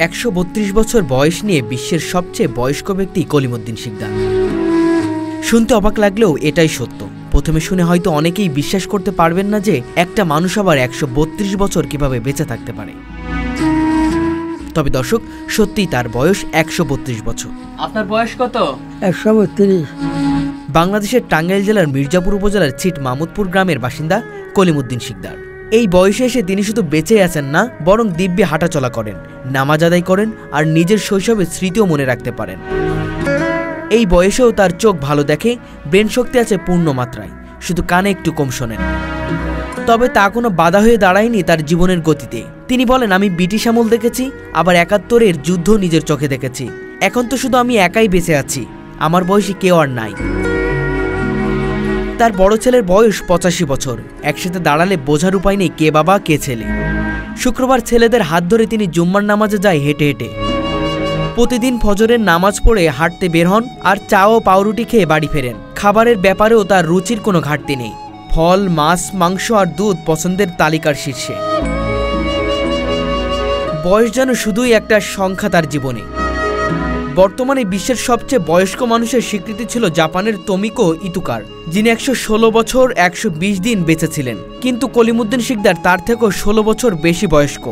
132 বছর বয়স নিয়ে বিশ্বের সবচেয়ে বয়স্ক ব্যক্তি কলিমুদ্দিন শিকদার। শুনতে অবাক লাগলেও এটাই সত্য। প্রথমে শুনে হয়তো অনেকেই বিশ্বাস করতে পারবেন না যে একটা মানুষ আবার 132 বছর কিভাবে বেঁচে থাকতে পারে। তবে দর্শক, সত্যিই তার বয়স 132 বছর। আপনার বয়স কত? 132। বাংলাদেশের টাঙ্গাইল জেলার মির্জাপুর উপজেলার ছিট মাহমুদপুর গ্রামের বাসিন্দা কলিমুদ্দিন শিকদার। এই বয়সে এসে তিনি শুধু বেঁচে আছেন না, বরং দিব্যে হাঁটাচলা করেন, নামাজ আদায় করেন, আর নিজের শৈশবের স্মৃতিও মনে রাখতে পারেন। এই বয়সেও তার চোখ ভালো দেখে, ব্রেন শক্তি আছে পূর্ণ মাত্রায়, শুধু কানে একটু কম শোনেন। তবে তা কোনো বাধা হয়ে দাঁড়ায়নি তার জীবনের গতিতে। তিনি বলেন, আমি ব্রিটিশ আমল দেখেছি, আবার 71-এর যুদ্ধ নিজের চোখে দেখেছি। এখন তো শুধু আমি একাই বেঁচে আছি, আমার বয়সী কেউ আর নাই। তার বড় ছেলের বয়স 85 বছর। একসাথে দাঁড়ালে বোঝার উপায় নেই কে বাবা কে ছেলে। শুক্রবার ছেলেদের হাত ধরে তিনি জুম্মার নামাজে যায় হেঁটে হেঁটে। প্রতিদিন ফজরের নামাজ পড়ে হাঁটতে বের হন, আর চা ও পাউরুটি খেয়ে বাড়ি ফেরেন। খাবারের ব্যাপারেও তার রুচির কোনো ঘাটতি নেই। ফল, মাছ, মাংস আর দুধ পছন্দের তালিকার শীর্ষে। বয়স যেন শুধুই একটা সংখ্যা তার জীবনে। বর্তমানে বিশ্বের সবচেয়ে বয়স্ক মানুষের স্বীকৃতি ছিল জাপানের তোমিকো ইতুকার, যিনি 116 বছর 120 দিন বেঁচে ছিলেন। কিন্তু কলিমুদ্দিন শিকদার তার থেকেও 16 বছর বেশি বয়স্ক।